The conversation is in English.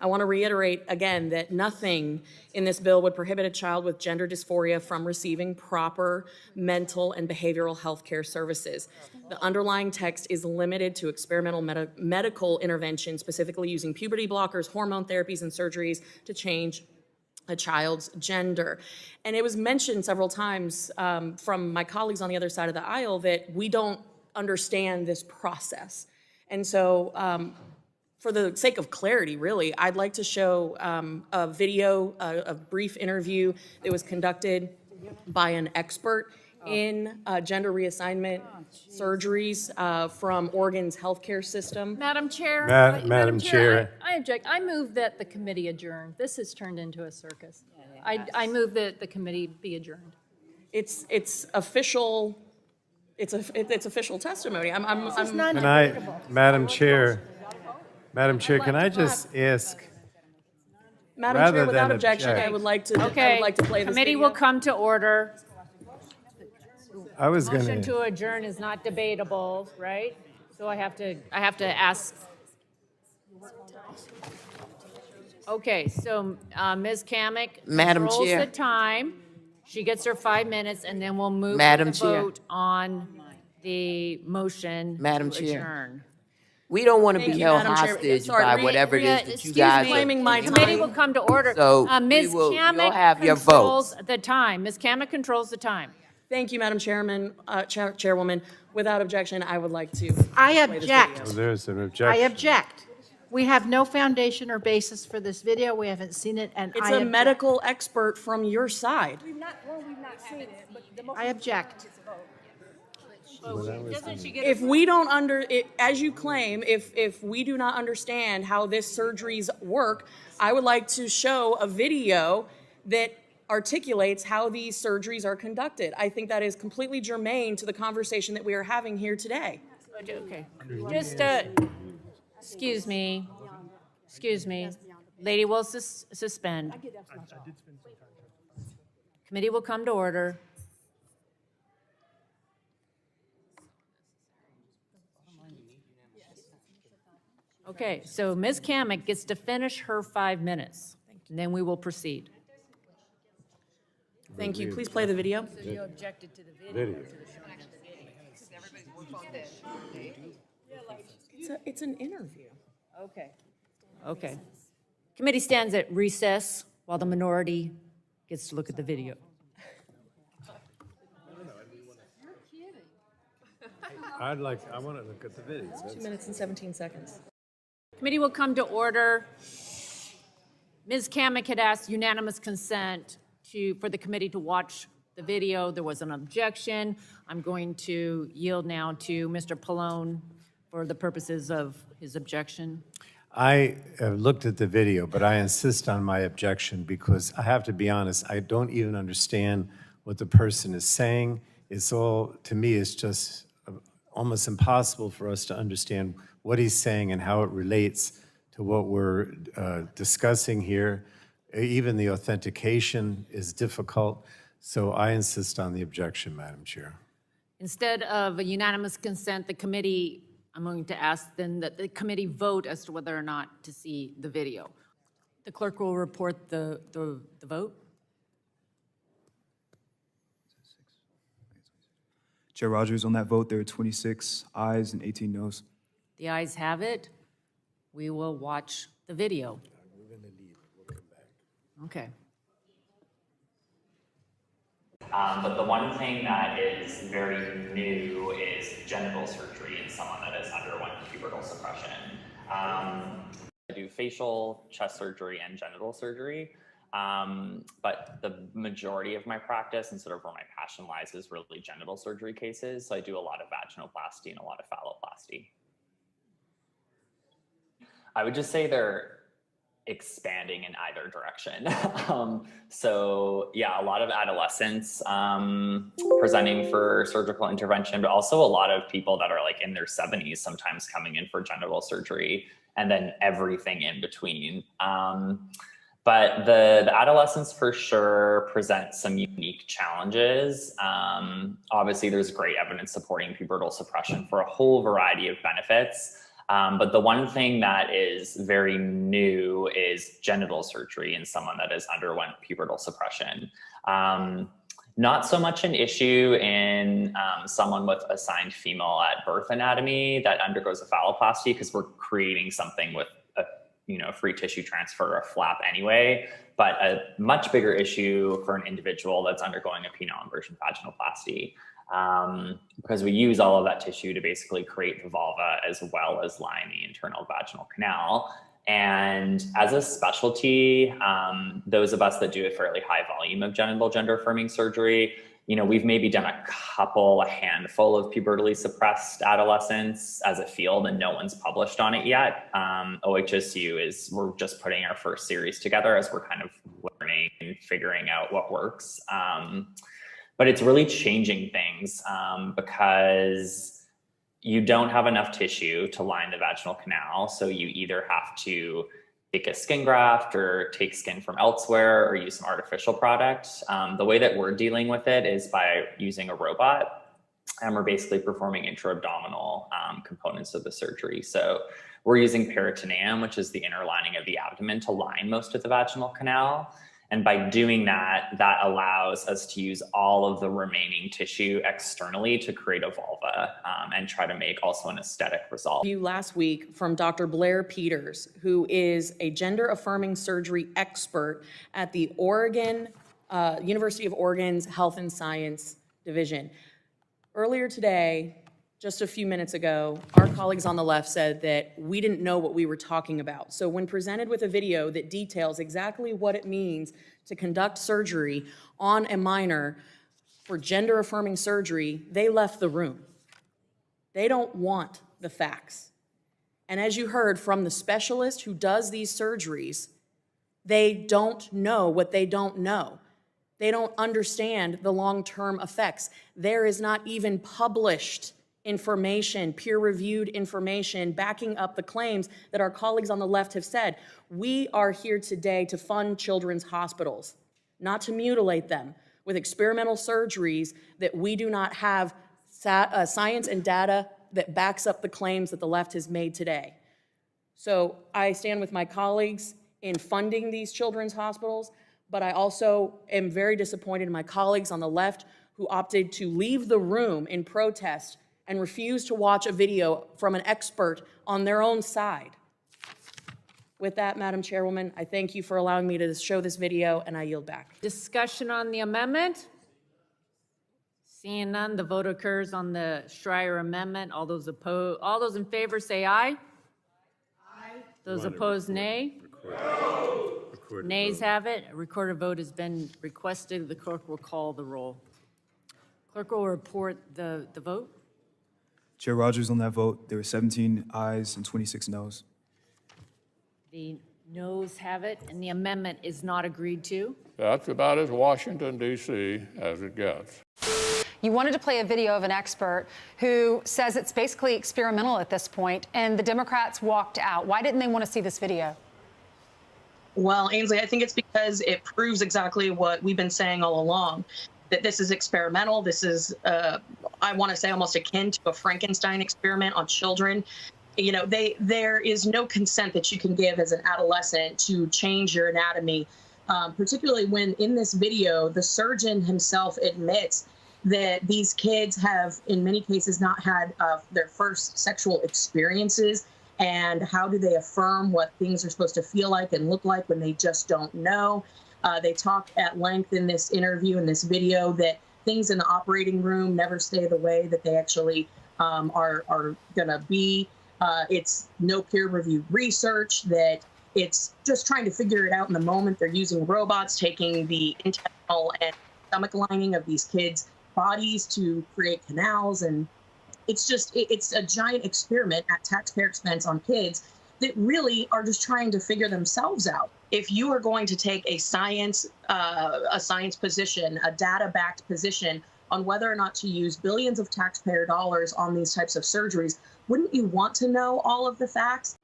I want to reiterate again that nothing in this bill would prohibit a child with gender dysphoria from receiving proper mental and behavioral health care services. The underlying text is limited to experimental medical intervention, specifically using puberty blockers, hormone therapies, and surgeries to change a child's gender. And it was mentioned several times from my colleagues on the other side of the aisle that we don't understand this process. And so for the sake of clarity, really, I'd like to show a video, a brief interview that was conducted by an expert in gender reassignment surgeries from Oregon's healthcare system. Madam Chair. Madam Chair. I object. I move that the committee adjourn. This has turned into a circus. I move that the committee be adjourned. It's official. It's official testimony. Madam Chair, can I just ask? Madam Chair, without objection, I would like to. Okay. I would like to play this Committee video. will come to order. I was going Motion to. to adjourn is not debatable, right? So I have to ask. Okay, so Ms. Cammack Madam controls Chair. the time. She gets her 5 minutes, and then we'll move to Madam the Chair. vote on the motion Madam to Chair. adjourn. We don't want to Thank be you, held Madam Chair. hostage Sorry, by whatever it is that you Excuse guys me. are Claiming my The committee time. will come to order. So Ms. you'll Cammack have your controls votes. the time. Ms. Cammack controls the time. Thank you, Madam Chairman, Chairwoman. Without objection, I would like to. I play this object. video. There's an I objection. object. We have no foundation or basis for this video. We haven't seen it, and It's I a object. medical expert from your side. I object. If we don't as you claim, if we do not understand how this surgeries work, I would like to show a video that articulates how these surgeries are conducted. I think that is completely germane to the conversation that we are having here today. Okay. Just, excuse me. Lady will suspend. Committee will come to order. Okay, so Ms. Cammack gets to finish her 5 minutes, and then we will proceed. Thank you. Please play the video. You objected to the video. It's an interview. Okay. Committee stands at recess while the minority gets to look at the video. I want to look at the video. 2 minutes and 17 seconds. Committee will come to order. Ms. Cammack had asked unanimous consent for the committee to watch the video. There was an objection. I'm going to yield now to Mr. Pallone for the purposes of his objection. I have looked at the video, but I insist on my objection because I have to be honest, I don't even understand what the person is saying. It's all, to me, it's just almost impossible for us to understand what he's saying and how it relates to what we're discussing here. Even the authentication is difficult, so I insist on the objection, Madam Chair. Instead of a unanimous consent, the committee, I'm going to ask then that the committee vote as to whether or not to see the video. The clerk will report the vote. Chair Rogers, on that vote, there are 26 ayes and 18 noes. The ayes have it. We will watch the video. Okay. But the one thing that is very new is genital surgery in someone that has undergone pubertal suppression. I do facial, chest surgery, and genital surgery. But the majority of my practice and sort of where my passion lies is really genital surgery cases. So I do a lot of vaginoplasty and a lot of phalloplasty. I would just say they're expanding in either direction. So yeah, a lot of adolescents presenting for surgical intervention, but also a lot of people that are like in their 70s sometimes coming in for genital surgery, and then everything in between. But the adolescents for sure present some unique challenges. Obviously, there's great evidence supporting pubertal suppression for a whole variety of benefits. But the one thing that is very new is genital surgery in someone that has underwent pubertal suppression. Not so much an issue in someone with assigned female at birth anatomy that undergoes a phalloplasty, because we're creating something with a free tissue transfer or a flap anyway. But a much bigger issue for an individual that's undergoing a penile inversion vaginoplasty, because we use all of that tissue to basically create the vulva as well as line the internal vaginal canal. And as a specialty, those of us that do a fairly high volume of genital gender affirming surgery, we've maybe done a handful of pubertally suppressed adolescents as a field, and no one's published on it yet. OHSU we're just putting our first series together as we're kind of learning and figuring out what works. But it's really changing things because you don't have enough tissue to line the vaginal canal. So you either have to take a skin graft or take skin from elsewhere or use some artificial product. The way that we're dealing with it is by using a robot, and we're basically performing intra-abdominal components of the surgery. So we're using peritoneum, which is the inner lining of the abdomen, to line most of the vaginal canal. And by doing that, that allows us to use all of the remaining tissue externally to create a vulva and try to make also an aesthetic result. Last week from Dr. Blair Peters, who is a gender affirming surgery expert at the University of Oregon's Health and Science Division. Earlier today, just a few minutes ago, our colleagues on the left said that we didn't know what we were talking about. So when presented with a video that details exactly what it means to conduct surgery on a minor for gender affirming surgery, they left the room. They don't want the facts. And as you heard from the specialist who does these surgeries, they don't know what they don't know. They don't understand the long-term effects. There is not even published information, peer-reviewed information backing up the claims that our colleagues on the left have said. We are here today to fund children's hospitals, not to mutilate them with experimental surgeries that we do not have science and data that backs up the claims that the left has made today. So I stand with my colleagues in funding these children's hospitals, but I also am very disappointed in my colleagues on the left who opted to leave the room in protest and refuse to watch a video from an expert on their own side. With that, Madam Chairwoman, I thank you for allowing me to show this video, and I yield back. Discussion on the amendment? Seeing none, the vote occurs on the Schreier amendment. All those in favor say aye. Aye. Those opposed, nay. Nays have it. A recorded vote has been requested. The clerk will call the roll. Clerk will report the vote. Chair Rogers, on that vote, there were 17 ayes and 26 noes. The noes have it, and the amendment is not agreed to. That's about as Washington, D.C. as it gets. You wanted to play a video of an expert who says it's basically experimental at this point, and the Democrats walked out. Why didn't they want to see this video? Well, Ainsley, I think it's because it proves exactly what we've been saying all along, that this is experimental. This is, I want to say, almost akin to a Frankenstein experiment on children. You know, there is no consent that you can give as an adolescent to change your anatomy, particularly when in this video, the surgeon himself admits that these kids have, in many cases, not had their first sexual experiences. And how do they affirm what things are supposed to feel like and look like when they just don't know? They talk at length in this interview, in this video, that things in the operating room never stay the way that they actually are going to be. It's no peer-reviewed research, that it's just trying to figure it out in the moment. They're using robots, taking the intestinal and stomach lining of these kids' bodies to create canals. And it's a giant experiment at taxpayer expense on kids that really are just trying to figure themselves out. If you are going to take a science position, a data-backed position on whether or not to use billions of taxpayer dollars on these types of surgeries, wouldn't you want to know all of the facts?